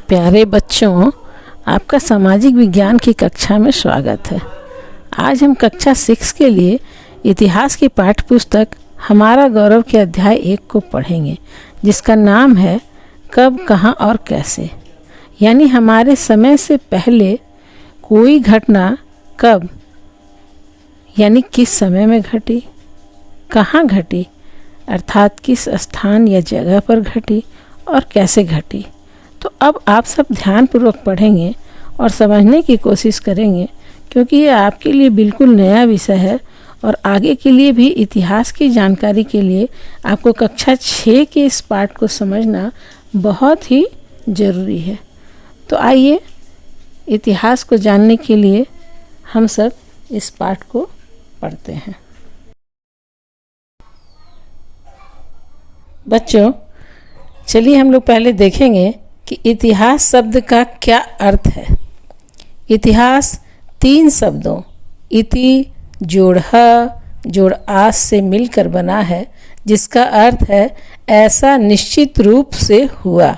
प्यारे बच्चों, आपका सामाजिक विज्ञान की कक्षा में स्वागत है। आज हम कक्षा 6 के लिए इतिहास की पाठ्य पुस्तक हमारा गौरव के अध्याय 1 को पढ़ेंगे, जिसका नाम है कब, कहाँ और कैसे। यानी हमारे समय से पहले कोई घटना कब यानी किस समय में घटी, कहाँ घटी अर्थात किस स्थान या जगह पर घटी और कैसे घटी। तो अब आप सब ध्यानपूर्वक पढ़ेंगे और समझने की कोशिश करेंगे, क्योंकि ये आपके लिए बिल्कुल नया विषय है और आगे के लिए भी इतिहास की जानकारी के लिए आपको कक्षा 6 के इस पाठ को समझना बहुत ही ज़रूरी है। तो आइए इतिहास को जानने के लिए हम सब इस पाठ को पढ़ते हैं। बच्चों, चलिए हम लोग पहले देखेंगे कि इतिहास शब्द का क्या अर्थ है। इतिहास 3 शब्दों इति जोड़ ह जोड़ आस से मिलकर बना है, जिसका अर्थ है ऐसा निश्चित रूप से हुआ।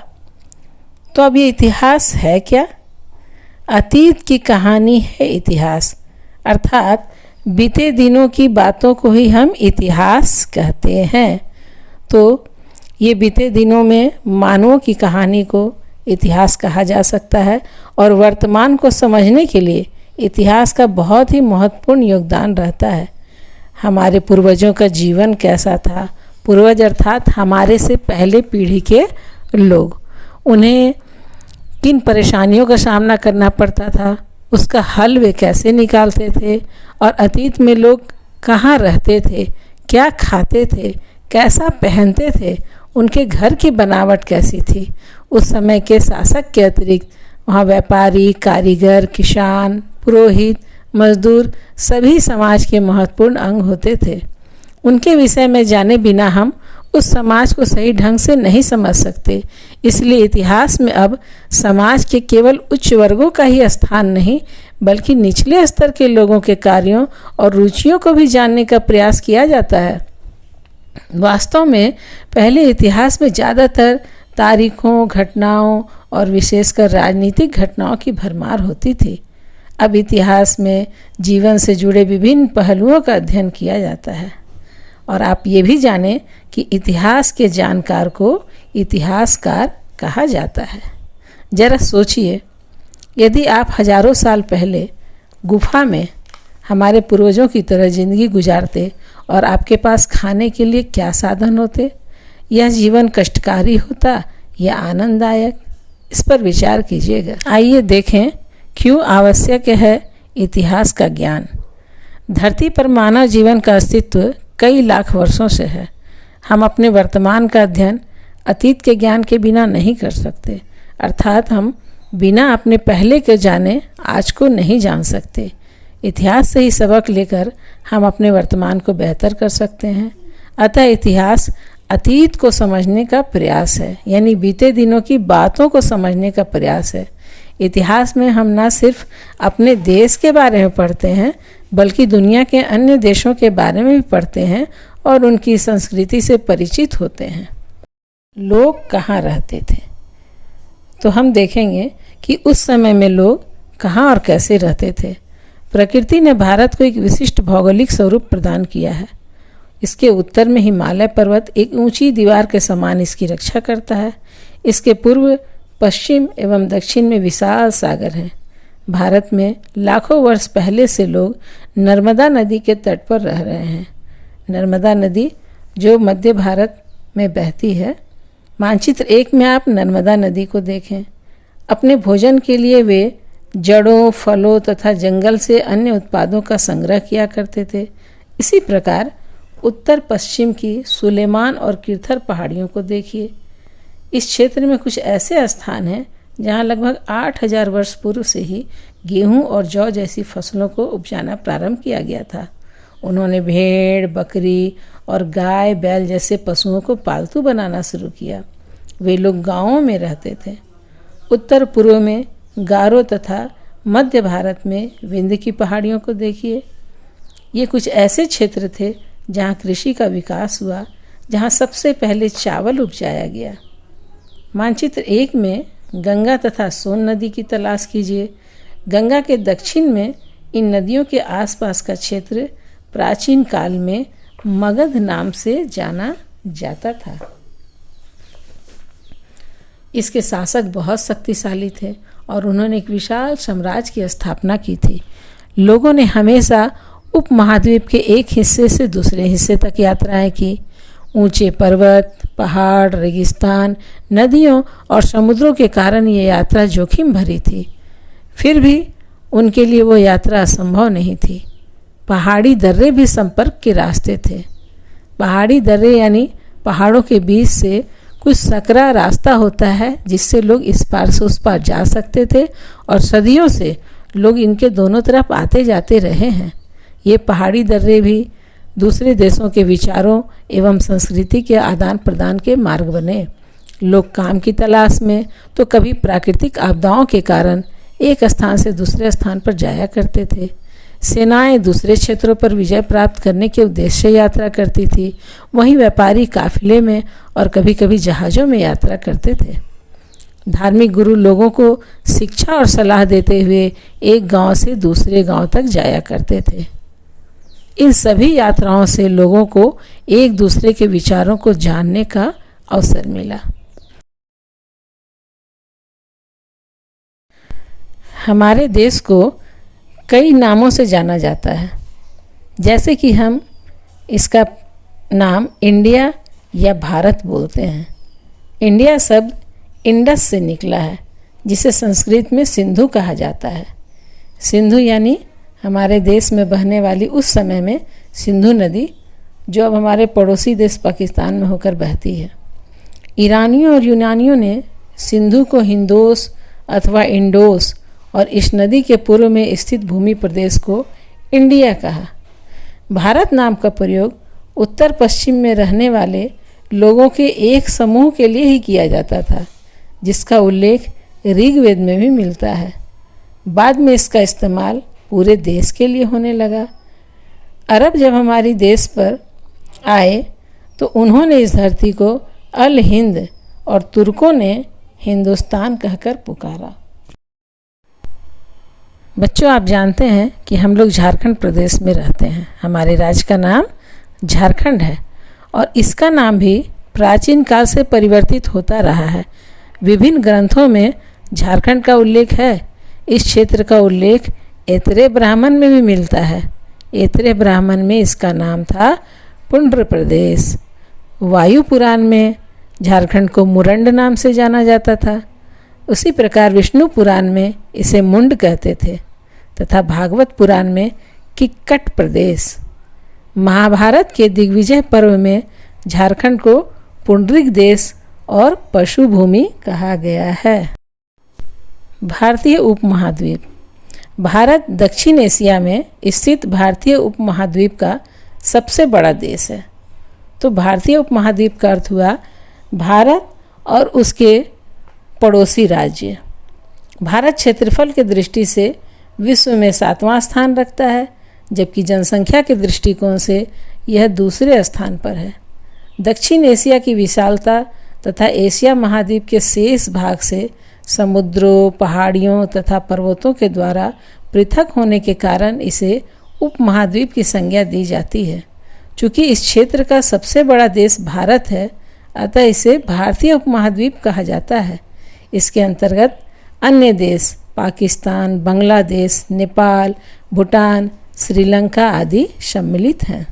तो अब ये इतिहास है क्या? अतीत की कहानी है इतिहास, अर्थात बीते दिनों की बातों को ही हम इतिहास कहते हैं। तो ये बीते दिनों में मानवों की कहानी को इतिहास कहा जा सकता है और वर्तमान को समझने के लिए इतिहास का बहुत ही महत्वपूर्ण योगदान रहता है। हमारे पूर्वजों का जीवन कैसा था, पूर्वज अर्थात हमारे से पहले पीढ़ी के लोग, उन्हें किन परेशानियों का सामना करना पड़ता था, उसका हल वे कैसे निकालते थे और अतीत में लोग कहाँ रहते थे, क्या खाते थे, कैसा पहनते थे, उनके घर की बनावट कैसी थी। उस समय के शासक के अतिरिक्त वहाँ व्यापारी, कारीगर, किसान, पुरोहित, मजदूर सभी समाज के महत्वपूर्ण अंग होते थे। उनके विषय में जाने बिना हम उस समाज को सही ढंग से नहीं समझ सकते। इसलिए इतिहास में अब समाज के केवल उच्च वर्गों का ही स्थान नहीं, बल्कि निचले स्तर के लोगों के कार्यों और रुचियों को भी जानने का प्रयास किया जाता है। वास्तव में पहले इतिहास में ज़्यादातर तारीखों, घटनाओं और विशेषकर राजनीतिक घटनाओं की भरमार होती थी। अब इतिहास में जीवन से जुड़े विभिन्न पहलुओं का अध्ययन किया जाता है। और आप ये भी जानें कि इतिहास के जानकार को इतिहासकार कहा जाता है। जरा सोचिए, यदि आप हजारों साल पहले गुफा में हमारे पूर्वजों की तरह जिंदगी गुजारते और आपके पास खाने के लिए क्या साधन होते, यह जीवन कष्टकारी होता या आनंददायक? इस पर विचार कीजिएगा। आइए देखें क्यों आवश्यक है इतिहास का ज्ञान। धरती पर मानव जीवन का अस्तित्व कई लाख वर्षों से है। हम अपने वर्तमान का अध्ययन अतीत के ज्ञान के बिना नहीं कर सकते, अर्थात हम बिना अपने पहले के जाने आज को नहीं जान सकते। इतिहास से ही सबक लेकर हम अपने वर्तमान को बेहतर कर सकते हैं। अतः इतिहास अतीत को समझने का प्रयास है, यानी बीते दिनों की बातों को समझने का प्रयास है। इतिहास में हम न सिर्फ अपने देश के बारे में पढ़ते हैं, बल्कि दुनिया के अन्य देशों के बारे में भी पढ़ते हैं और उनकी संस्कृति से परिचित होते हैं। लोग कहाँ रहते थे, तो हम देखेंगे कि उस समय में लोग कहाँ और कैसे रहते थे। प्रकृति ने भारत को एक विशिष्ट भौगोलिक स्वरूप प्रदान किया है। इसके उत्तर में हिमालय पर्वत एक ऊंची दीवार के समान इसकी रक्षा करता है। इसके पूर्व, पश्चिम एवं दक्षिण में विशाल सागर हैं। भारत में लाखों वर्ष पहले से लोग नर्मदा नदी के तट पर रह रहे हैं। नर्मदा नदी जो मध्य भारत में बहती है। मानचित्र 1 में आप नर्मदा नदी को देखें। अपने भोजन के लिए वे जड़ों, फलों तथा जंगल से अन्य उत्पादों का संग्रह किया करते थे। इसी प्रकार उत्तर पश्चिम की सुलेमान और किरथर पहाड़ियों को देखिए। इस क्षेत्र में कुछ ऐसे स्थान हैं जहां लगभग 8000 वर्ष पूर्व से ही गेहूं और जौ जैसी फसलों को उपजाना प्रारंभ किया गया था। उन्होंने भेड़, बकरी और गाय, बैल जैसे पशुओं को पालतू बनाना शुरू किया। वे लोग गांवों में रहते थे। उत्तर पूर्व में गारो तथा मध्य भारत में विंध्य की पहाड़ियों को देखिए। ये कुछ ऐसे क्षेत्र थे जहाँ कृषि का विकास हुआ, जहाँ सबसे पहले चावल उपजाया गया। मानचित्र 1 में गंगा तथा सोन नदी की तलाश कीजिए। गंगा के दक्षिण में इन नदियों के आसपास का क्षेत्र प्राचीन काल में मगध नाम से जाना जाता था। इसके शासक बहुत शक्तिशाली थे और उन्होंने एक विशाल साम्राज्य की स्थापना की थी। लोगों ने हमेशा उपमहाद्वीप के एक हिस्से से दूसरे हिस्से तक यात्राएं की। ऊंचे पर्वत, पहाड़, रेगिस्तान, नदियों और समुद्रों के कारण ये यात्रा जोखिम भरी थी। फिर भी उनके लिए वो यात्रा असंभव नहीं थी। पहाड़ी दर्रे भी संपर्क के रास्ते थे। पहाड़ी दर्रे यानी पहाड़ों के बीच से कुछ सकरा रास्ता होता है जिससे लोग इस पार से उस पार जा सकते थे और सदियों से लोग इनके दोनों तरफ आते जाते रहे हैं। ये पहाड़ी दर्रे भी दूसरे देशों के विचारों एवं संस्कृति के आदान प्रदान के मार्ग बने। लोग काम की तलाश में तो कभी प्राकृतिक आपदाओं के कारण एक स्थान से दूसरे स्थान पर जाया करते थे। सेनाएं दूसरे क्षेत्रों पर विजय प्राप्त करने के उद्देश्य से यात्रा करती थी। वहीं व्यापारी काफिले में और कभी कभी जहाज़ों में यात्रा करते थे। धार्मिक गुरु लोगों को शिक्षा और सलाह देते हुए एक गांव से दूसरे गांव तक जाया करते थे। इन सभी यात्राओं से लोगों को एक दूसरे के विचारों को जानने का अवसर मिला। हमारे देश को कई नामों से जाना जाता है, जैसे कि हम इसका नाम इंडिया या भारत बोलते हैं। इंडिया शब्द इंडस से निकला है, जिसे संस्कृत में सिंधु कहा जाता है। सिंधु यानी हमारे देश में बहने वाली उस समय में सिंधु नदी, जो अब हमारे पड़ोसी देश पाकिस्तान में होकर बहती है। ईरानियों और यूनानियों ने सिंधु को हिंदोस अथवा इंडोस और इस नदी के पूर्व में स्थित भूमि प्रदेश को इंडिया कहा। भारत नाम का प्रयोग उत्तर पश्चिम में रहने वाले लोगों के एक समूह के लिए ही किया जाता था, जिसका उल्लेख ऋग्वेद में भी मिलता है। बाद में इसका इस्तेमाल पूरे देश के लिए होने लगा। अरब जब हमारी देश पर आए तो उन्होंने इस धरती को अल हिंद और तुर्कों ने हिंदुस्तान कहकर पुकारा। बच्चों, आप जानते हैं कि हम लोग झारखंड प्रदेश में रहते हैं। हमारे राज्य का नाम झारखंड है और इसका नाम भी प्राचीन काल से परिवर्तित होता रहा है। विभिन्न ग्रंथों में झारखंड का उल्लेख है। इस क्षेत्र का उल्लेख ऐतरेय ब्राह्मण में भी मिलता है। ऐतरेय ब्राह्मण में इसका नाम था पुंड्र प्रदेश। वायु पुराण में झारखंड को मुरंड नाम से जाना जाता था। उसी प्रकार विष्णु पुराण में इसे मुंड कहते थे तथा भागवत पुराण में किक्कट प्रदेश। महाभारत के दिग्विजय पर्व में झारखंड को पुंडरिक देश और पशु भूमि कहा गया है। भारतीय उपमहाद्वीप। भारत दक्षिण एशिया में स्थित भारतीय उपमहाद्वीप का सबसे बड़ा देश है। तो भारतीय उपमहाद्वीप का अर्थ हुआ भारत और उसके पड़ोसी राज्य। भारत क्षेत्रफल के दृष्टि से विश्व में 7वां स्थान रखता है, जबकि जनसंख्या के दृष्टिकोण से यह दूसरे स्थान पर है। दक्षिण एशिया की विशालता तथा एशिया महाद्वीप के शेष भाग से समुद्रों, पहाड़ियों तथा पर्वतों के द्वारा पृथक होने के कारण इसे उपमहाद्वीप की संज्ञा दी जाती है। चूँकि इस क्षेत्र का सबसे बड़ा देश भारत है, अतः इसे भारतीय उपमहाद्वीप कहा जाता है। इसके अंतर्गत अन्य देश पाकिस्तान, बांग्लादेश, नेपाल, भूटान, श्रीलंका आदि सम्मिलित हैं।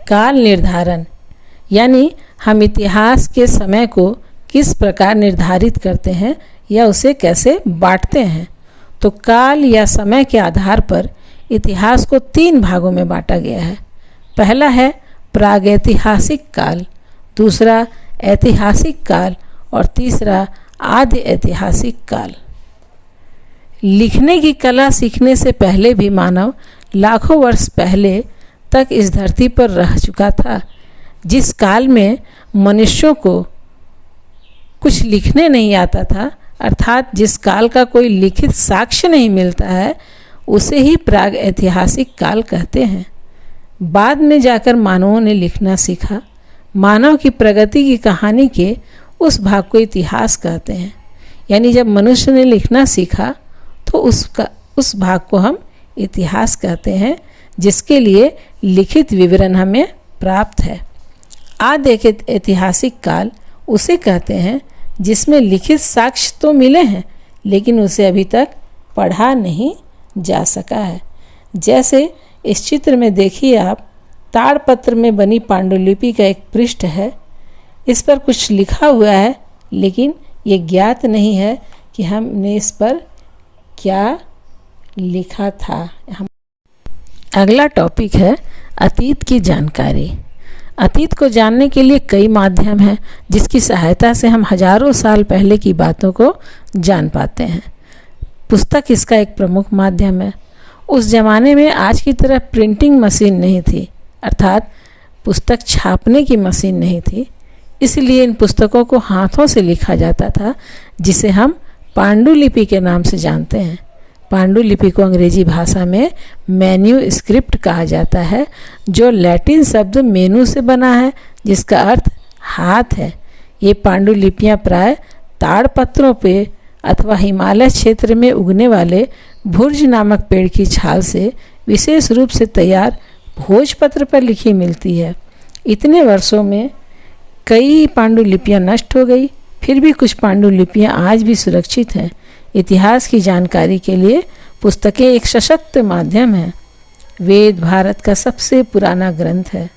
काल निर्धारण यानी हम इतिहास के समय को किस प्रकार निर्धारित करते हैं या उसे कैसे बांटते हैं। तो काल या समय के आधार पर इतिहास को 3 भागों में बांटा गया है। पहला है प्रागैतिहासिक काल, दूसरा ऐतिहासिक काल और तीसरा आदि ऐतिहासिक काल। लिखने की कला सीखने से पहले भी मानव लाखों वर्ष पहले तक इस धरती पर रह चुका था। जिस काल में मनुष्यों को कुछ लिखने नहीं आता था, अर्थात जिस काल का कोई लिखित साक्ष्य नहीं मिलता है, उसे ही प्राग ऐतिहासिक काल कहते हैं। बाद में जाकर मानवों ने लिखना सीखा। मानव की प्रगति की कहानी के उस भाग को इतिहास कहते हैं। यानी जब मनुष्य ने लिखना सीखा तो उस भाग को हम इतिहास कहते हैं, जिसके लिए लिखित विवरण हमें प्राप्त है। आदि एक ऐतिहासिक काल उसे कहते हैं जिसमें लिखित साक्ष्य तो मिले हैं, लेकिन उसे अभी तक पढ़ा नहीं जा सका है। जैसे इस चित्र में देखिए आप, ताड़पत्र में बनी पांडुलिपि का एक पृष्ठ है। इस पर कुछ लिखा हुआ है, लेकिन ये ज्ञात नहीं है कि हमने इस पर क्या लिखा था। अगला टॉपिक है अतीत की जानकारी। अतीत को जानने के लिए कई माध्यम हैं, जिसकी सहायता से हम हजारों साल पहले की बातों को जान पाते हैं। पुस्तक इसका एक प्रमुख माध्यम है। उस ज़माने में आज की तरह प्रिंटिंग मशीन नहीं थी, अर्थात पुस्तक छापने की मशीन नहीं थी। इसलिए इन पुस्तकों को हाथों से लिखा जाता था, जिसे हम पांडुलिपि के नाम से जानते हैं। पांडुलिपि को अंग्रेजी भाषा में मैन्यूस्क्रिप्ट कहा जाता है, जो लैटिन शब्द मेनू से बना है, जिसका अर्थ हाथ है। ये पांडुलिपियाँ प्राय ताड़पत्रों पे अथवा हिमालय क्षेत्र में उगने वाले भुर्ज नामक पेड़ की छाल से विशेष रूप से तैयार भोजपत्र पर लिखी मिलती है। इतने वर्षों में कई पांडुलिपियाँ नष्ट हो गई, फिर भी कुछ पांडुलिपियाँ आज भी सुरक्षित हैं। इतिहास की जानकारी के लिए पुस्तकें एक सशक्त माध्यम हैं। वेद भारत का सबसे पुराना ग्रंथ है।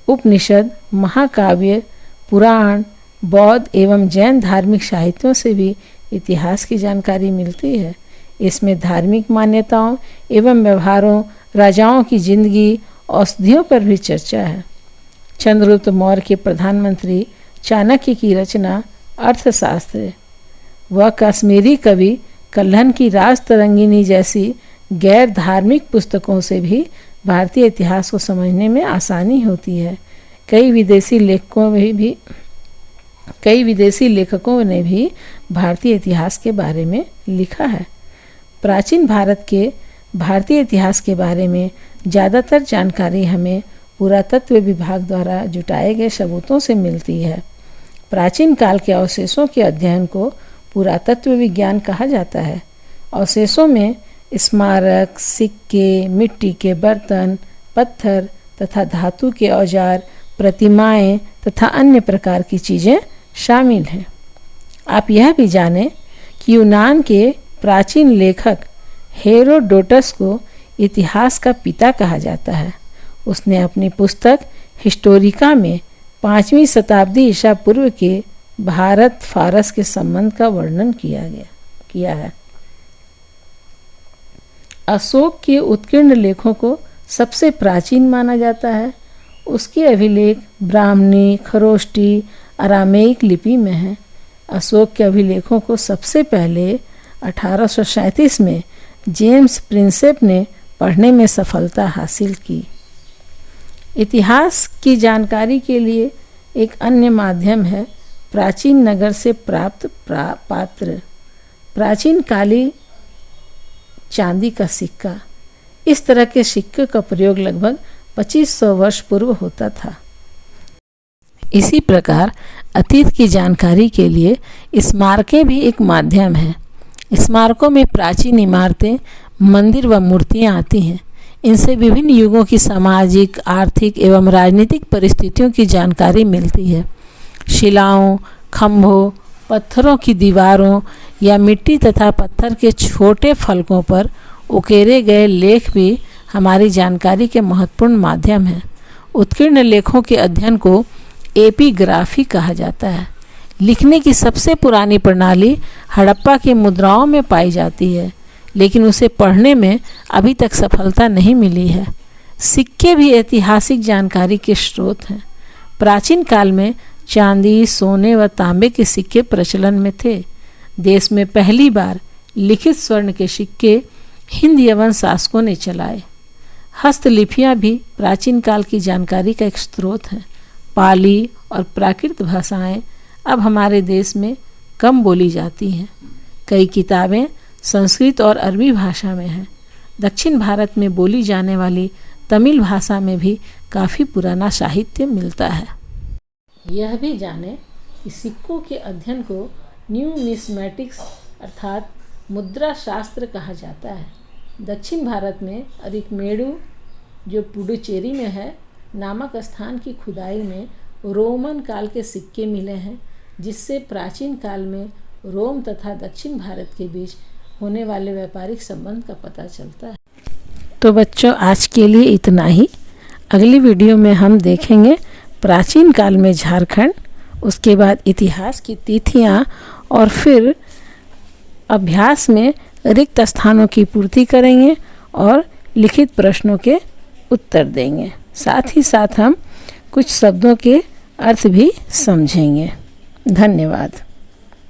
उपनिषद, महाकाव्य, पुराण, बौद्ध एवं जैन धार्मिक साहित्यों से भी इतिहास की जानकारी मिलती है। इसमें धार्मिक मान्यताओं एवं व्यवहारों, राजाओं की जिंदगी, औषधियों पर भी चर्चा है। चंद्रगुप्त मौर्य के प्रधानमंत्री चाणक्य की रचना अर्थशास्त्र है। वह कश्मीरी कवि कल्हण की राजतरंगिणी जैसी गैर धार्मिक पुस्तकों से भी भारतीय इतिहास को समझने में आसानी होती है। कई विदेशी लेखकों ने भी भारतीय इतिहास के बारे में लिखा है। प्राचीन भारत के भारतीय इतिहास के बारे में ज़्यादातर जानकारी हमें पुरातत्व विभाग द्वारा जुटाए गए सबूतों से मिलती है। प्राचीन काल के अवशेषों के अध्ययन को पुरातत्व विज्ञान कहा जाता है। अवशेषों में स्मारक, सिक्के, मिट्टी के बर्तन, पत्थर तथा धातु के औजार, प्रतिमाएं तथा अन्य प्रकार की चीज़ें शामिल हैं। आप यह भी जानें कि यूनान के प्राचीन लेखक हेरोडोटस को इतिहास का पिता कहा जाता है। उसने अपनी पुस्तक हिस्टोरिका में 5वीं शताब्दी ईसा पूर्व के भारत फारस के संबंध का वर्णन किया है। अशोक के उत्कीर्ण लेखों को सबसे प्राचीन माना जाता है। उसके अभिलेख ब्राह्मणी, खरोष्टी, अरामेइक लिपि में हैं। अशोक के अभिलेखों को सबसे पहले 1837 में जेम्स प्रिंसेप ने पढ़ने में सफलता हासिल की। इतिहास की जानकारी के लिए एक अन्य माध्यम है प्राचीन नगर से प्राप्त पात्र। प्राचीन काली चांदी का सिक्का। इस तरह के सिक्के का प्रयोग लगभग 2500 वर्ष पूर्व होता था। इसी प्रकार अतीत की जानकारी के लिए स्मारकें भी एक माध्यम है। स्मारकों में प्राचीन इमारतें, मंदिर व मूर्तियां आती हैं। इनसे विभिन्न युगों की सामाजिक, आर्थिक एवं राजनीतिक परिस्थितियों की जानकारी मिलती है। शिलाओं, खंभों, पत्थरों की दीवारों या मिट्टी तथा पत्थर के छोटे फलकों पर उकेरे गए लेख भी हमारी जानकारी के महत्वपूर्ण माध्यम हैं। उत्कीर्ण लेखों के अध्ययन को एपिग्राफी कहा जाता है। लिखने की सबसे पुरानी प्रणाली हड़प्पा की मुद्राओं में पाई जाती है, लेकिन उसे पढ़ने में अभी तक सफलता नहीं मिली है। सिक्के भी ऐतिहासिक जानकारी के स्रोत हैं। प्राचीन काल में चांदी, सोने व तांबे के सिक्के प्रचलन में थे। देश में पहली बार लिखित स्वर्ण के सिक्के हिंद यवन शासकों ने चलाए। हस्तलिपियाँ भी प्राचीन काल की जानकारी का एक स्रोत हैं। पाली और प्राकृत भाषाएं अब हमारे देश में कम बोली जाती हैं। कई किताबें संस्कृत और अरबी भाषा में हैं। दक्षिण भारत में बोली जाने वाली तमिल भाषा में भी काफ़ी पुराना साहित्य मिलता है। यह भी जानें कि सिक्कों के अध्ययन को न्यूमिस्मेटिक्स अर्थात मुद्रा शास्त्र कहा जाता है। दक्षिण भारत में अरिकमेडु, जो पुडुचेरी में है, नामक स्थान की खुदाई में रोमन काल के सिक्के मिले हैं, जिससे प्राचीन काल में रोम तथा दक्षिण भारत के बीच होने वाले व्यापारिक संबंध का पता चलता है। तो बच्चों, आज के लिए इतना ही। अगली वीडियो में हम देखेंगे प्राचीन काल में झारखंड, उसके बाद इतिहास की तिथियां, और फिर अभ्यास में रिक्त स्थानों की पूर्ति करेंगे और लिखित प्रश्नों के उत्तर देंगे। साथ ही साथ हम कुछ शब्दों के अर्थ भी समझेंगे। धन्यवाद।